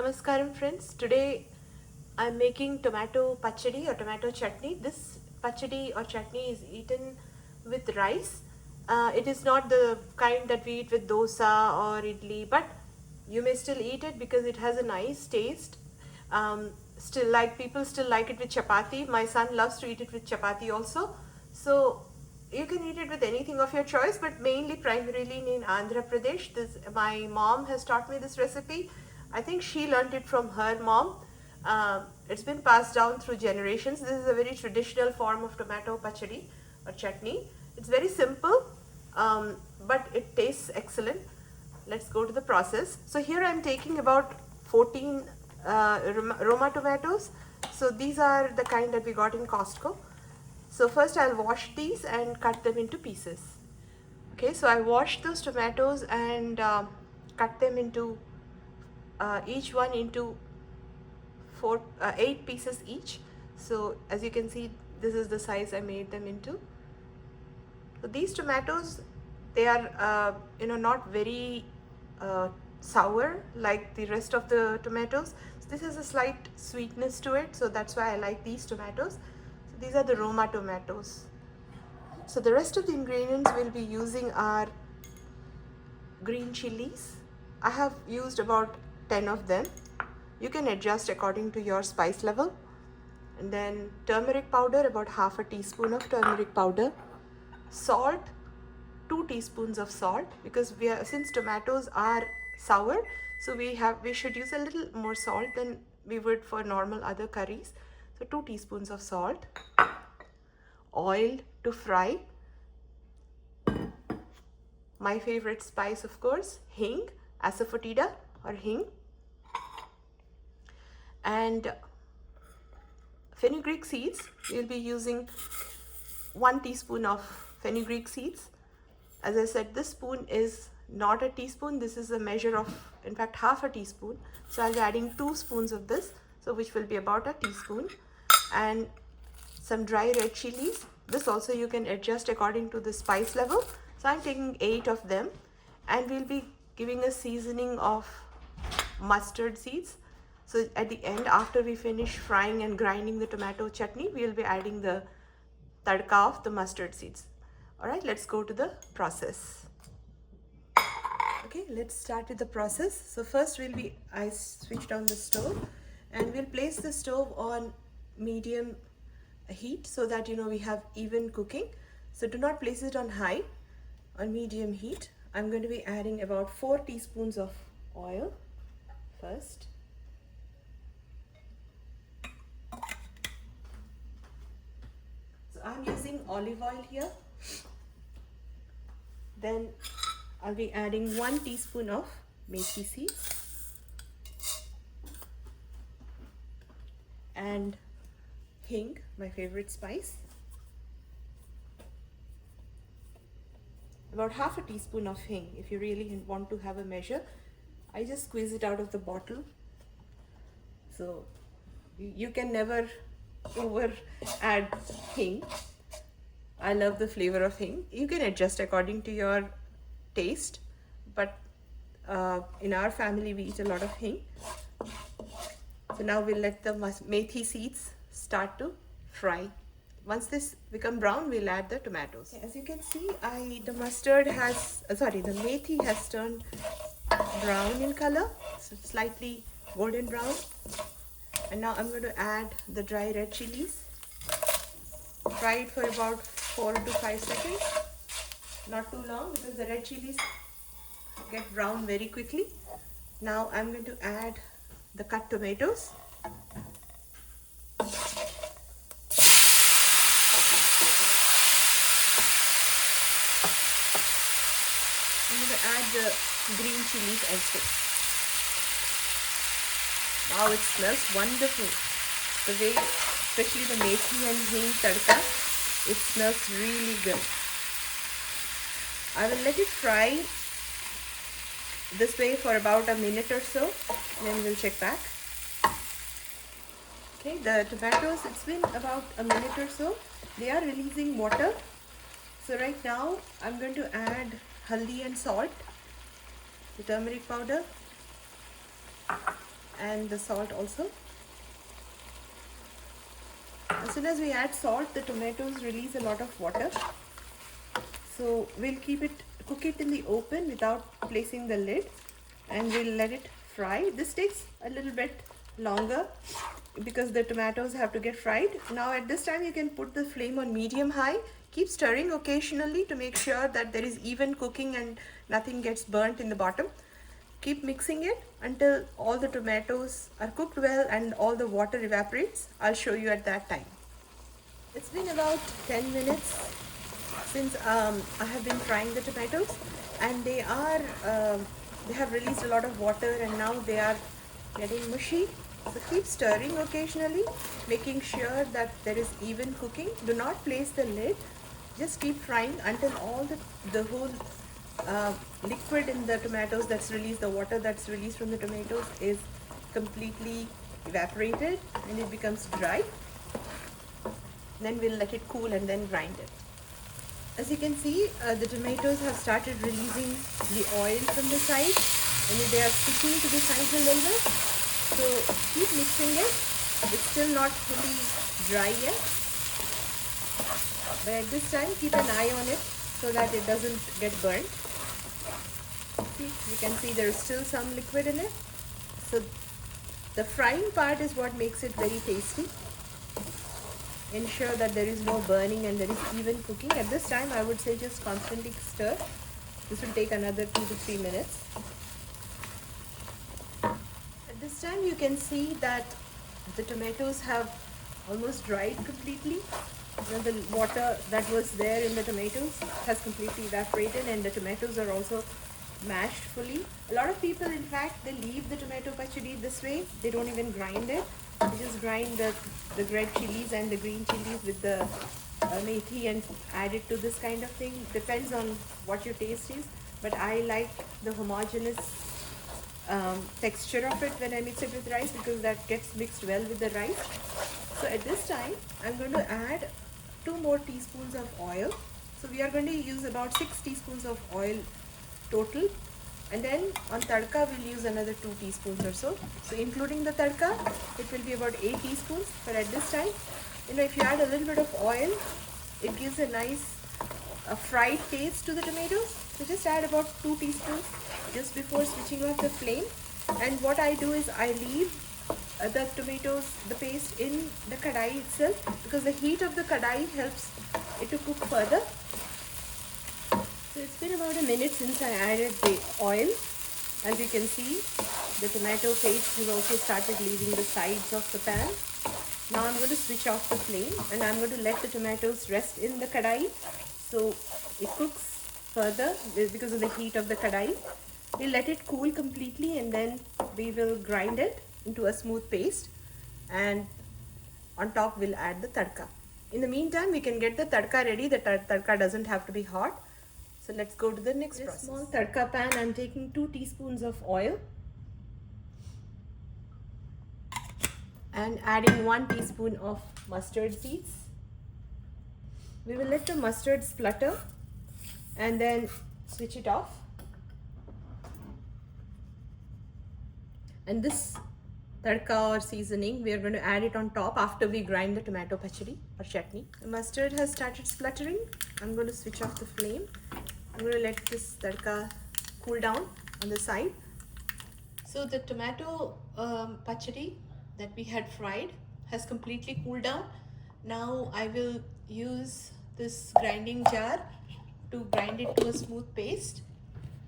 Namaskaram friends. Today I'm making tomato pachadi or tomato chutney. This pachadi or chutney is eaten with rice. It is not the kind that we eat with dosa or idli, but you may still eat it because it has a nice taste. Still like people still like it with chapati. My son loves to eat it with chapati also. So you can eat it with anything of your choice, but mainly primarily in Andhra Pradesh. My mom has taught me this recipe. I think she learned it from her mom. It's been passed down through generations. This is a very traditional form of tomato pachadi or chutney. It's very simple, but it tastes excellent. Let's go to the process. So here I'm taking about 14 Roma tomatoes. So these are the kind that we got in Costco. So first I'll wash these and cut them into pieces. Okay, so I washed those tomatoes and cut them into each one into 8 pieces each. So as you can see, this is the size I made them into. So these tomatoes, they are not very sour like the rest of the tomatoes. So this has a slight sweetness to it, so that's why I like these tomatoes. So these are the Roma tomatoes. So the rest of the ingredients we'll be using are green chilies. I have used about 10 of them. You can adjust according to your spice level. And then turmeric powder, about half a teaspoon of turmeric powder. Salt, 2 teaspoons of salt, because since tomatoes are sour, so we should use a little more salt than we would for normal other curries. So 2 teaspoons of salt. Oil to fry. My favorite spice, of course, hing, asafoetida or hing. And fenugreek seeds, we'll be using 1 teaspoon of fenugreek seeds. As I said, this spoon is not a teaspoon. This is a measure of, in fact, half a teaspoon. So I'll be adding 2 spoons of this, so which will be about a teaspoon. And some dry red chilies. This also you can adjust according to the spice level. So I'm taking 8 of them. And we'll be giving a seasoning of mustard seeds. So at the end, after we finish frying and grinding the tomato chutney, we'll be adding the tadka of the mustard seeds. Alright, let's go to the process. Okay, let's start with the process. So first I switched on the stove and we'll place the stove on medium heat so that we have even cooking. So do not place it on high, on medium heat. I'm going to be adding about 4 teaspoons of oil first. So I'm using olive oil here. Then I'll be adding 1 teaspoon of methi seeds and hing, my favorite spice. About half a teaspoon of hing. If you really want to have a measure, I just squeeze it out of the bottle. So you can never over add hing. I love the flavor of hing. You can adjust according to your taste, but in our family we eat a lot of hing. So now we'll let the methi seeds start to fry. Once this become brown, we'll add the tomatoes. As you can see, the methi has turned brown in color, so slightly golden brown. And now I'm going to add the dry red chilies. Fry it for about 4 to 5 seconds. Not too long because the red chilies get brown very quickly. Now I'm going to add the cut tomatoes. I'm going to add the green chilies also. Wow, it smells wonderful. The way, especially the methi and hing tadka, it smells really good. I will let it fry this way for about a minute or so, then we'll check back. Okay, the tomatoes, it's been about a minute or so. They are releasing water. So right now I'm going to add haldi and salt, the turmeric powder, and the salt also. As soon as we add salt, the tomatoes release a lot of water. So we'll cook it in the open without placing the lid, and we'll let it fry. This takes a little bit longer because the tomatoes have to get fried. Now at this time you can put the flame on medium high. Keep stirring occasionally to make sure that there is even cooking and nothing gets burnt in the bottom. Keep mixing it until all the tomatoes are cooked well and all the water evaporates. I'll show you at that time. It's been about 10 minutes since I have been frying the tomatoes, and they have released a lot of water and now they are getting mushy. So keep stirring occasionally, making sure that there is even cooking. Do not place the lid. Just keep frying until all the whole liquid in the tomatoes that's released, the water that's released from the tomatoes is completely evaporated and it becomes dry. Then we'll let it cool and then grind it. As you can see, the tomatoes have started releasing the oil from the side, and they are sticking to the sides a little bit. So keep mixing it. It's still not fully dry yet, but at this time keep an eye on it so that it doesn't get burnt. See, you can see there is still some liquid in it. So the frying part is what makes it very tasty. Ensure that there is no burning and there is even cooking. At this time I would say just constantly stir. This will take another 2 to 3 minutes. At this time you can see that the tomatoes have almost dried completely. The water that was there in the tomatoes has completely evaporated and the tomatoes are also mashed fully. A lot of people, in fact, they leave the tomato pachadi this way. They don't even grind it. They just grind the red chilies and the green chilies with the methi and add it to this kind of thing. Depends on what your taste is, but I like the homogeneous texture of it when I mix it with rice because that gets mixed well with the rice. So at this time I'm going to add 2 more teaspoons of oil. So we are going to use about 6 teaspoons of oil total, and then on tadka we'll use another 2 teaspoons or so. So including the tadka it will be about 8 teaspoons, but at this time, if you add a little bit of oil, it gives a nice fried taste to the tomatoes. So just add about 2 teaspoons just before switching off the flame. And what I do is I leave the tomatoes, the paste in the kadai itself, because the heat of the kadai helps it to cook further. So it's been about a minute since I added the oil. As you can see, the tomato paste has also started leaving the sides of the pan. Now I'm going to switch off the flame and I'm going to let the tomatoes rest in the kadai so it cooks further because of the heat of the kadai. We'll let it cool completely and then we will grind it into a smooth paste, and on top we'll add the tadka. In the meantime, we can get the tadka ready. The tadka doesn't have to be hot. So let's go to the next process. In a small tadka pan, I'm taking 2 teaspoons of oil and adding 1 teaspoon of mustard seeds. We will let the mustard splutter and then switch it off. And this tadka or seasoning, we are going to add it on top after we grind the tomato pachadi or chutney. The mustard has started spluttering. I'm going to switch off the flame. I'm going to let this tadka cool down on the side. So the tomato pachadi that we had fried has completely cooled down. Now I will use this grinding jar to grind it to a smooth paste.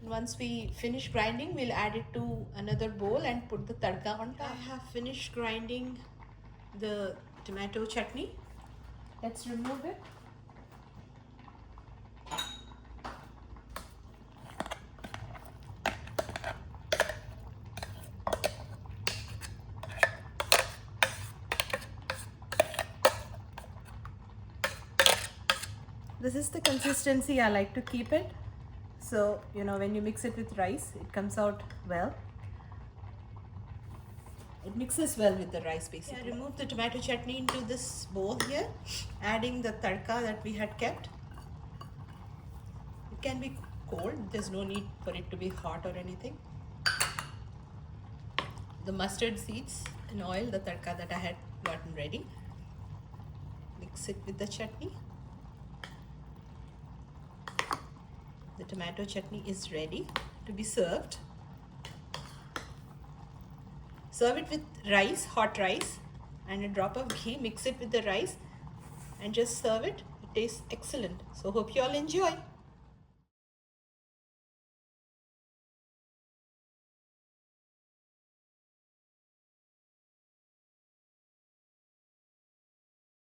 Once we finish grinding, we'll add it to another bowl and put the tadka on top. I have finished grinding the tomato chutney. Let's remove it. This is the consistency I like to keep it. So, when you mix it with rice, it comes out well. It mixes well with the rice basically. I remove the tomato chutney into this bowl here, adding the tadka that we had kept. It can be cold, there's no need for it to be hot or anything. the mustard seeds and oil, the tadka that I had gotten ready. Mix it with the chutney. The tomato chutney is ready to be served. Serve it with rice, hot rice, and a drop of ghee. Mix it with the rice and just serve it. It tastes excellent. So hope you all enjoy.